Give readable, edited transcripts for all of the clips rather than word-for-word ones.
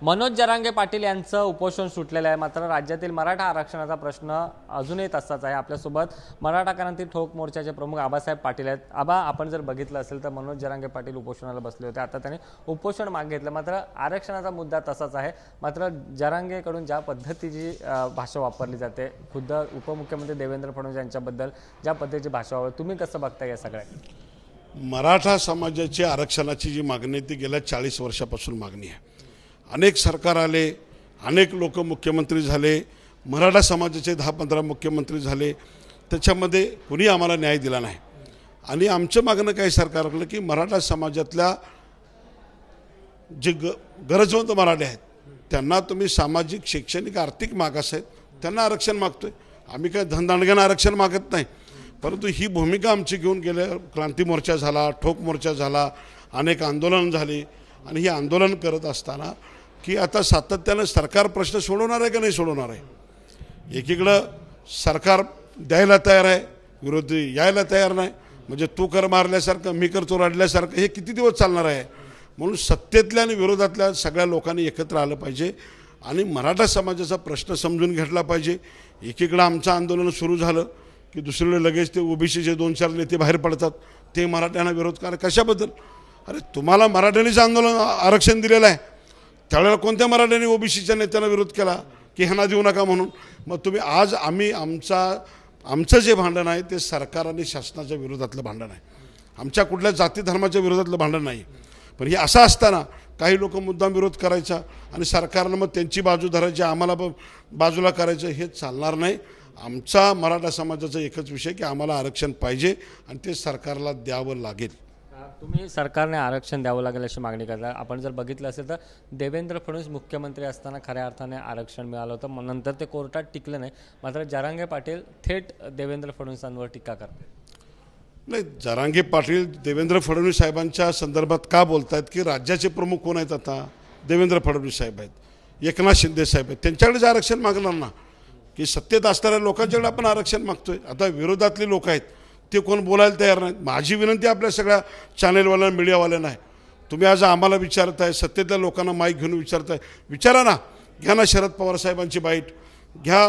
मनोज जरांगे पाटील यांचं उपोषण सुटलेलं आहे, मात्र राज्यातील मराठा आरक्षणाचा प्रश्न अजूनही तसाच आहे। आपल्यासोबत मराठा क्रांती ठोक मोर्चाचे प्रमुख आबासाहेब पाटील आहेत। आबा, आपण जर बघितलं असेल तर मनोज जरांगे पाटील उपोषणाला बसले होते, आता त्यांनी उपोषण मागे घेतलं, मात्र आरक्षणाचा मुद्दा तसाच आहे। मात्र जरांगेकडून ज्या पद्धतीची भाषा वापरली जाते, खुद्द उपमुख्यमंत्री देवेंद्र फडणवीस यांच्याबद्दल ज्या पद्धतीची भाषा वापरली, तुम्ही कसं बघता या सगळ्या? मराठा समाजाची आरक्षणाची जी मागणी ती गेल्या 40 वर्षापासून मागणी आहे। अनेक सरकार आले, अनेक लोक मुख्यमंत्री झाले, मराठा समाजाचे 10-15 मुख्यमंत्री झाले, त्याच्यामध्ये कुणी आम्हाला न्याय दिला नाही। आणि आमचं मागणं काय सरकारकडे की मराठा समाजातल्या जे गरजवंत मराठे आहेत त्यांना तुम्ही सामाजिक, शैक्षणिक, आर्थिक मागास आहेत त्यांना आरक्षण मागतोय। आम्ही काय धनदांडग्यांना आरक्षण मागत नाही, परंतु ही भूमिका आमची घेऊन गेल्या क्रांती मोर्चा झाला, ठोक मोर्चा झाला, अनेक आंदोलन झाली। आणि ही आंदोलन करत असताना की आता सातत्यानं सरकार प्रश्न सोडवणार आहे का नाही सोडवणार आहे। एकीकडं सरकार द्यायला तयार आहे, विरोधी यायला तयार नाही, म्हणजे तू कर मारल्यासारखं, मी करतो रडल्यासारखं, हे किती दिवस चालणार आहे। म्हणून सत्तेतल्या आणि विरोधातल्या सगळ्या लोकांनी एकत्र आलं पाहिजे आणि मराठा समाजाचा प्रश्न समजून घेतला पाहिजे। एकीकडं आमचं आंदोलन सुरू झालं की दुसरीकडे लगेच ते ओबीसीचे 2-4 नेते बाहेर पडतात, ते मराठ्यांना विरोध करा। कशाबद्दल? अरे तुम्हाला मराठ्यांनीच आंदोलन आरक्षण दिलेलं आहे, त्यावेळेला कोणत्या मराठ्यांनी ओबीसीच्या नेत्यांना विरोध केला की ह्यांना देऊ नका म्हणून? मग तुम्ही आज आमचं जे भांडण आहे ते सरकार आणि शासनाच्या विरोधातलं भांडण आहे, आमच्या कुठल्या जाती धर्माच्या विरोधातलं भांडण नाही। पण हे असं असताना काही लोक मुद्दाम विरोध करायचा आणि सरकारनं मग त्यांची बाजू धरायची, आम्हाला बाजूला करायचं, हे चालणार नाही। आमचा मराठा समाजाचा एकच विषय की आम्हाला आरक्षण पाहिजे आणि ते सरकारला द्यावं लागेल। तुम्ही सरकारने आरक्षण द्यावं लागेल अशी मागणी करता। आपण जर बघितलं असेल तर देवेंद्र फडणवीस मुख्यमंत्री असताना खऱ्या अर्थाने आरक्षण मिळालं होतं, मग नंतर ते कोर्टात टिकलं नाही, मात्र जरांगे पाटील थेट देवेंद्र फडणवीसांवर टीका करतात। नाही, जरांगे पाटील देवेंद्र फडणवीस साहेबांच्या संदर्भात का बोलतायत की राज्याचे प्रमुख कोण आहेत? आता देवेंद्र फडणवीस साहेब आहेत, एकनाथ शिंदे साहेब आहेत, त्यांच्याकडेच आरक्षण मागणार ना, की सत्तेत असणाऱ्या लोकांच्याकडे आपण आरक्षण मागतोय। आता विरोधातली लोक आहेत ते कोण बोलायला तयार नाहीत। माझी विनंती आपल्या सगळ्या चॅनेलवाल्यांना, मीडियावाल्यांना आहे, तुम्ही आज आम्हाला विचारताय, सत्तेतल्या लोकांना माईक घेऊन विचारताय, विचारा ना, घ्या ना शरद पवार साहेबांची बाईट, घ्या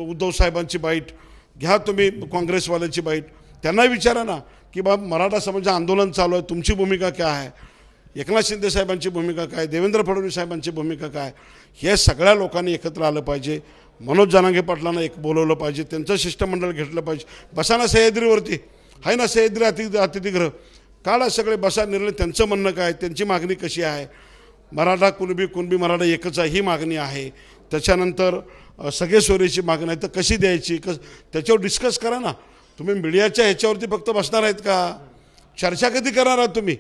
उद्धव साहेबांची बाईट, घ्या तुम्ही काँग्रेसवाल्यांची बाईट, त्यांना विचारा ना की बाबा मराठा समाजाचं आंदोलन चालू आहे, तुमची भूमिका काय आहे, एकनाथ शिंदे साहेबांची भूमिका काय, देवेंद्र फडणवीस साहेबांची भूमिका काय। हे सगळ्या लोकांनी एकत्र आलं पाहिजे। मनोज जरांगे पाटलांना एक बोलवलं पाहिजे, त्यांचं शिष्टमंडळ घेतलं पाहिजे। बसा ना सह्याद्रीवरती, आहे ना सह्याद्री अतिथीगृह, काढा सगळे, बसा, निर्णय, त्यांचं म्हणणं काय, त्यांची मागणी कशी आहे। मराठा कुणबी मराठा एकच आहे ही मागणी आहे। त्याच्यानंतर सगळे सोयरीची मागणी आहे तर कशी द्यायची, त्याच्यावर डिस्कस करा ना। तुम्ही मीडियाच्या ह्याच्यावरती फक्त बसणार आहेत का? चर्चा कधी करणार आहात तुम्ही?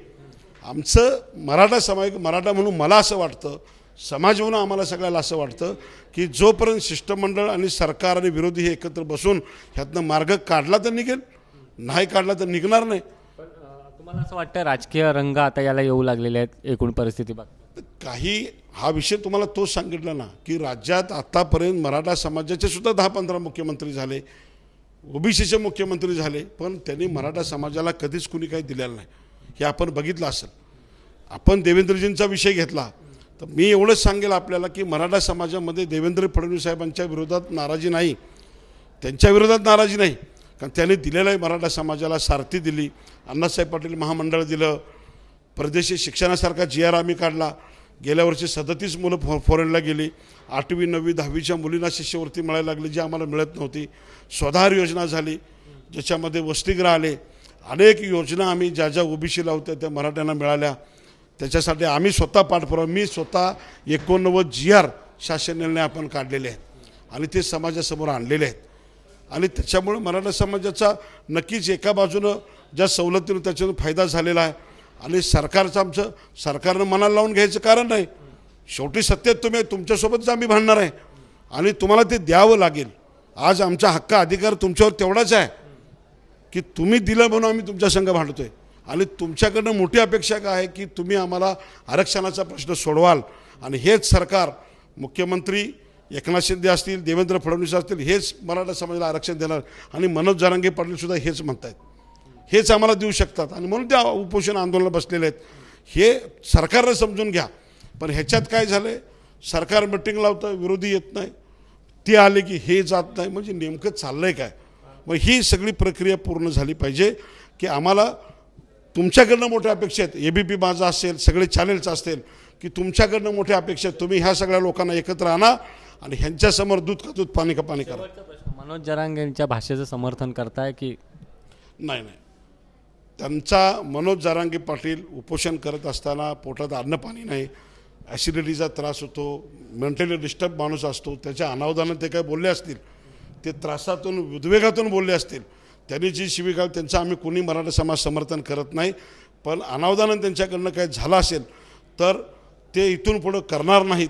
आमचं मराठा समाज, मराठा म्हणून मला असं वाटतं, समाज म्हणून आम्हाला सगळ्याला असं वाटतं की जोपर्यंत शिष्टमंडळ आणि सरकार आणि विरोधी हे एकत्र बसून ह्यातनं मार्ग काढला तर निघेल, नाही काढला तर निघणार नाही। पण तुम्हाला असं वाटतं राजकीय रंग आता याला येऊ लागलेले आहेत एकूण परिस्थिती बघता? काही हा विषय तुम्हाला तोच सांगितला ना की राज्यात आतापर्यंत मराठा समाजाचे सुद्धा 10-15 मुख्यमंत्री झाले, ओबीसीचे मुख्यमंत्री झाले, पण त्यांनी मराठा समाजाला कधीच कुणी काही दिलेलं नाही, हे आपण बघितलं असेल। आपण देवेंद्रजींचा विषय घेतला तर मी एवढंच सांगेल आपल्याला की मराठा समाजामध्ये देवेंद्र फडणवीस साहेबांच्या विरोधात नाराजी नाही, त्यांच्या विरोधात नाराजी नाही, कारण त्यांनी दिलेलं आहे मराठा समाजाला, सारथी दिली, अण्णासाहेब पाटील महामंडळ दिलं, परदेशी शिक्षणासारखा GR आम्ही काढला, गेल्या वर्षी 37 मुलं फॉरेनला गेली, 8वी 9वी 10वीच्या मुलींना शिष्यवृत्ती मिळायला लागली जी आम्हाला मिळत नव्हती, स्वधार योजना झाली ज्याच्यामध्ये वसतिगृह आले, अनेक योजना आम्ही ज्या ज्या ओबीसीला होत्या त्या मराठ्यांना मिळाल्या। त्याच्यासाठी आम्ही स्वतः पाठपुरावा, मी स्वतः 89 GR शासन निर्णय आपण काढलेले आहेत आणि ते समाजासमोर आणलेले आहेत। आणि त्याच्यामुळे मराठा समाजाचा नक्कीच एका बाजूनं ज्या सवलतीनं त्याच्यातून फायदा झालेला आहे आणि सरकारनं मनाला लावून घ्यायचं कारण नाही, शेवटी सत्तेत तुम्ही, तुमच्यासोबतच आम्ही भांडणार आहे आणि तुम्हाला ते द्यावं लागेल। आज आमचा हक्क अधिकार तुमच्यावर तेवढाच आहे की तुम्ही दिलं म्हणून आम्ही तुमच्या संग भांडतोय आणि तुमच्याकडनं मोठी अपेक्षा काय आहे की तुम्ही आम्हाला आरक्षणाचा प्रश्न सोडवाल आणि हेच सरकार, मुख्यमंत्री एकनाथ शिंदे असतील, देवेंद्र फडणवीस असतील, हेच मराठा समाजाला आरक्षण देणार आणि मनोज जरांगे पाटील सुद्धा हेच म्हणतात, हेच आम्हाला देऊ शकतात आणि म्हणून त्या उपोषण आंदोलन बसलेले आहेत। हे सरकारनं समजून घ्या। पण ह्याच्यात काय झालं, सरकार मिटिंग लावतं, विरोधी येत नाही, ते आले की हे जात नाही, म्हणजे नेमकं चाललंय काय? मग ही सगळी प्रक्रिया पूर्ण झाली पाहिजे की आम्हाला तुमच्याकडनं मोठ्या अपेक्षा आहेत. ABP माझा असेल, सगळे चॅनेल्स असतील की तुमच्याकडनं मोठ्या अपेक्षा आहेत. तुम्ही ह्या सगळ्या लोकांना एकत्र आणा आणि ह्यांच्यासमोर दूध का दूध पाणी का पाणी करा. मनोज जरांगेंच्या भाषेचं समर्थन करताय की नाही, त्यांचा मनोज जरांगे पाटील उपोषण करत असताना पोटात अन्न पाणी नाही, ॲसिडिटीचा त्रास होतो, मेंटली डिस्टर्ब माणूस असतो, त्याच्या अनावधानाने ते काय बोलले असतील, ते त्रासातून उद्वेगातून बोलले असतील, त्यांनी जी शिवीगाळ, त्यांचं आम्ही कोणी मराठा समाज समर्थन करत नाही, पण अनावधानाने त्यांच्याकडनं काय झालं असेल तर ते इथून पुढं करणार नाहीत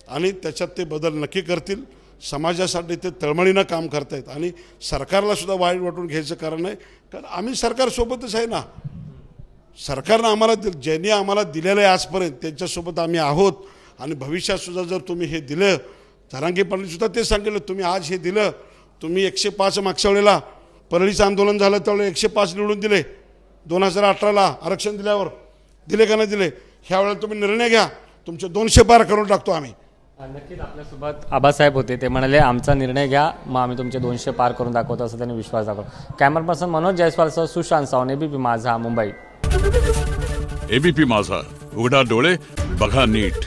आणि त्याच्यात ते बदल नक्की करतील. समाजासाठी ते तळमळीनं काम करतायत आणि सरकारला सुद्धा वाईट वाटून घ्यायचं कारण नाही, कारण आम्ही सरकारसोबतच आहे ना. सरकारनं आम्हाला ज्यांनी आम्हाला दिलेलं आहे आजपर्यंत त्यांच्यासोबत आम्ही आहोत आणि भविष्यात सुद्धा जर तुम्ही हे दिलं, जरांगे पाटील सुद्धा ते सांगितलं, तुम्ही आज हे दिलं, तुम्ही 105 मागच्या वेळेला परळीचं आंदोलन झालं त्यावेळेला 105 निवडून दिले, 2018ला आरक्षण दिल्यावर दिले का नाही दिले, ह्या वेळेला तुम्ही निर्णय घ्या, तुमचे 200 पार करून टाकतो आम्ही. नक्कीच आपल्यासोबत आबासाहेब होते, ते म्हणाले आमचा निर्णय घ्या, मग आम्ही तुमचे 200 पार करून दाखवतो, असं त्यांनी विश्वास दाखवला. कॅमेरा पर्सन मनोज जयस्वालसह सुशांत सावंत, ABP माझा, मुंबई. ABP माझा, उघडा डोळे बघा नीट.